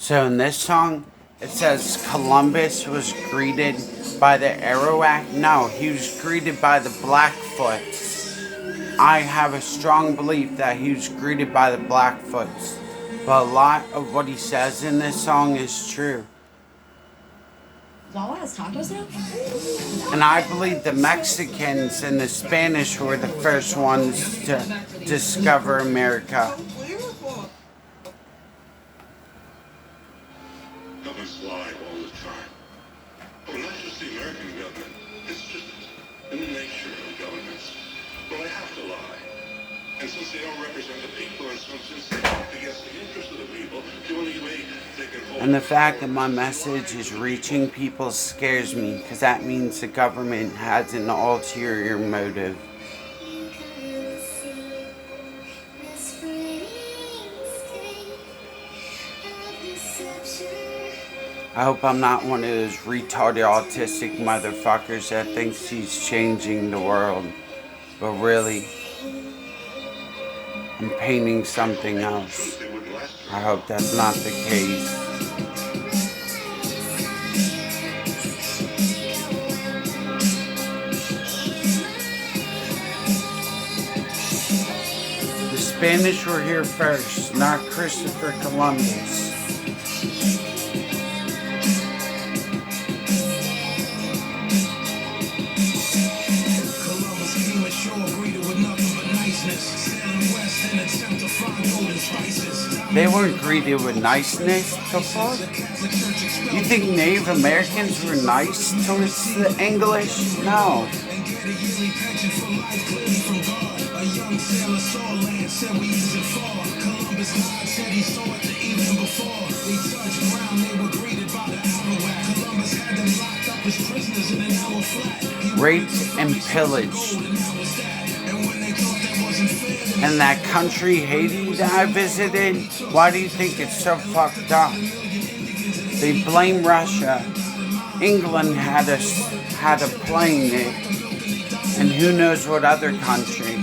So in this song, it says Columbus was greeted by the Arawak. No, he was greeted by the Blackfoots. I have a strong belief that he was greeted by the Blackfoots. But a lot of what he says in this song is true. Wawa has tacos now? And I believe the Mexicans and the Spanish were the first ones to discover America. Governments lie all the time. But not just the American government. It's just in the nature of governments. Well, they have to lie. And since they don't represent the people, in some sense they act against the interest of the people, the only way they can hold... And the fact that my message is reaching people scares me, because that means the government has an ulterior motive. I hope I'm not one of those retarded autistic motherfuckers that thinks he's changing the world. But really, I'm painting something else. I hope that's not the case. The Spanish were here first, not Christopher Columbus. They weren't greeted with niceness, the fuck? You think Native Americans were nice towards the English? No. Raped and pillaged. And that country, Haiti, that I visited, why do you think it's so fucked up? They blame Russia. England had a plane, and who knows what other country.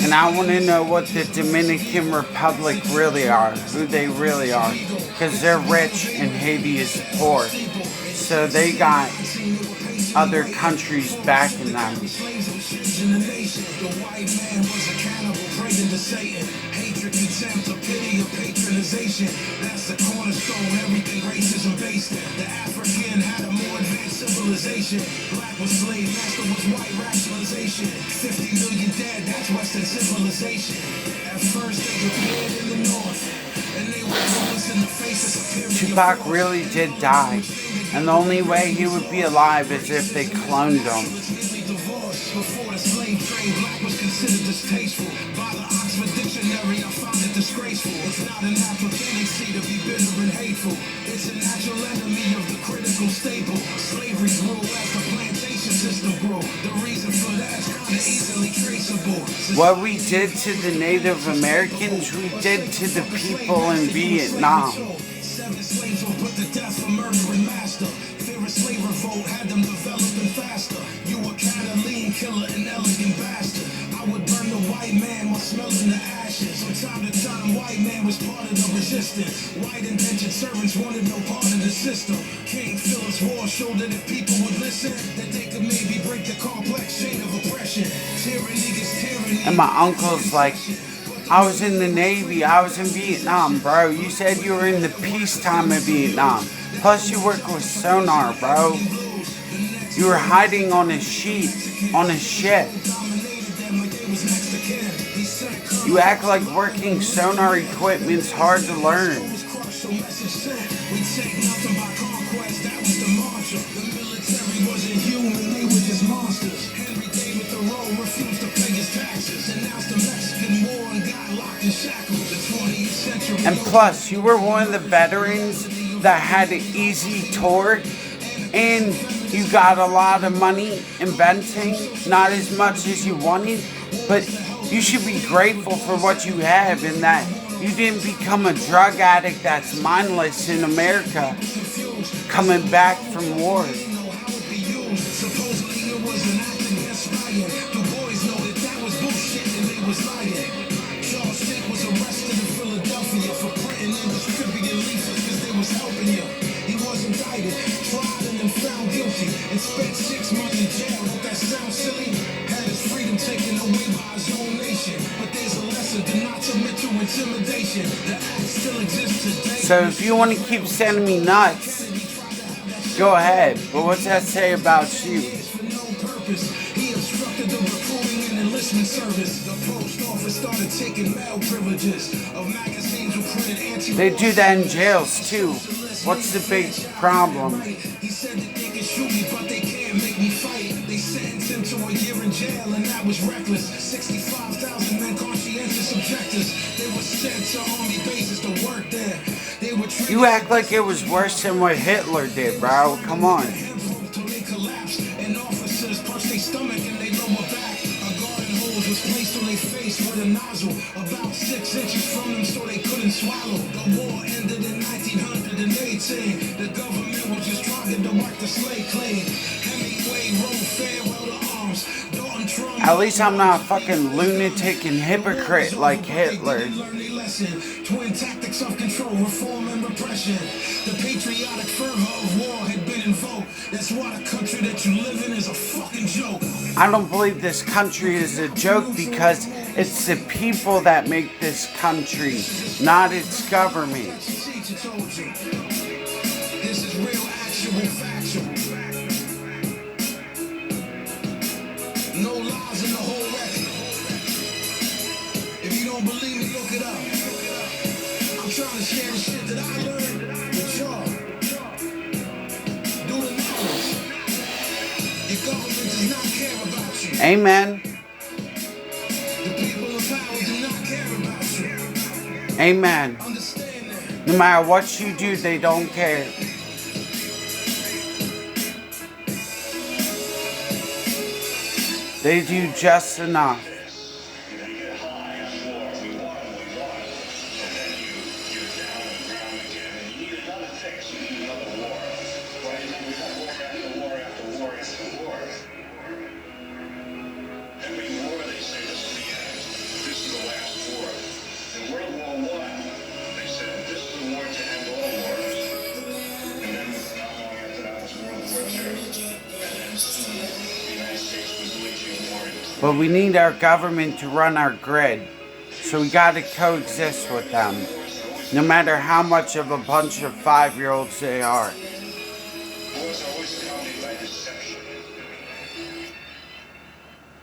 And I want to know what the Dominican Republic really are, who they really are, because they're rich and Haiti is poor. So they got other countries backing them. The white man was a cannibal, praying to Satan. Hatred, contempt, or pity, or patronization. That's the cornerstone, everything racism based. The African had a more advanced civilization. Black was slave, master was white rationalization. 50 million dead, that's Western civilization. At first they appeared in the north, and they were always in the face of superior. Tupac really did die, and the only way he would be alive is if they cloned him. Before the slave trade, black was considered distasteful. By the Oxford Dictionary, I found it disgraceful. It's not a natural tendency to be bitter and hateful. It's a natural enemy of the critical staple. Slavery grew as the plantation system grew. The reason for that is kind of easily traceable. What we did to the Native Americans, we did to the people in Vietnam. 7 slaves were put to death for murdering master. Fear of slave revolt had them developing faster. You a Catalan killer, an elegant bastard. I would burn the white man while smelling the ashes. From time to time, white man was part of the resistance. White indentured servants wanted no part of the system. King Philip's War showed that if people would listen, that they could maybe break the complex chain of oppression. Tyranny is tyranny. And my uncle's like, I was in the Navy, I was in Vietnam, bro. You said you were in the peacetime of Vietnam. Plus you work with sonar, bro. You were hiding on a ship. You act like working sonar equipment's hard to learn. And plus, you were one of the veterans that had an easy tour, and you got a lot of money inventing, not as much as you wanted, but you should be grateful for what you have and that you didn't become a drug addict that's mindless in America coming back from war. distributing leaflets because they was helping you. He was indicted, tried, and then found guilty, and spent 6 months in jail. Don't that sound silly? Had his freedom taken away by his own nation. But there's a lesson: do not submit to intimidation. The act still exists today. So if you want to keep sending me nuts, go ahead. But what's that say about you? For no purpose, he obstructed the recruiting and enlistment service. The post office started taking mail privileges of magazines who printed anti-war. They do that in jails too. What's the big problem? He said that they can shoot me, but they can't make me fight. They sentenced him to a year in jail, and that was reckless. 65,000 men, conscientious objectors. They were sent to army bases to work there. They were treated You act like it was worse than what Hitler did, bro. Come on. till they collapsed, and officers punched their stomach and they lower back. A garden hose was placed on their face with a nozzle about 6 inches from them so they couldn't swallow. The war ended in 1918. The government was just trying to wipe the slave claim. Hemingway wrote farewell to arms. Dalton Trump. At least I'm not a fucking lunatic and hypocrite like Hitler. Learn their lesson. Twin tactics of control, reform and repression. The patriotic fervor of war had been invoked. That's why the country that you live in is a fucking joke. I don't believe this country is a joke because it's the people that make this country, not its government. Teacher told you. This is real, actual, factual. No lies in the whole record. If you don't believe me, look it up. I'm trying to share the shit that I learned with y'all. Do the knowledge. Your government does not care about you. Amen. The people in power do not care about you. Amen. Understand that. No matter what you do, they don't care. They do just enough. You know, you get high on war. We won. And then you're down and down again. And you need another fix. You need another war. Right? And then we got war after war after war after war. Every war, they say this is the end. This is the last war. In World War I, they said this is the war to end all wars. And then not long after that was World War II. And then the United States was waging war. But we need our government to run our grid. So we gotta coexist with them. No matter how much of a bunch of 5-year-olds they are.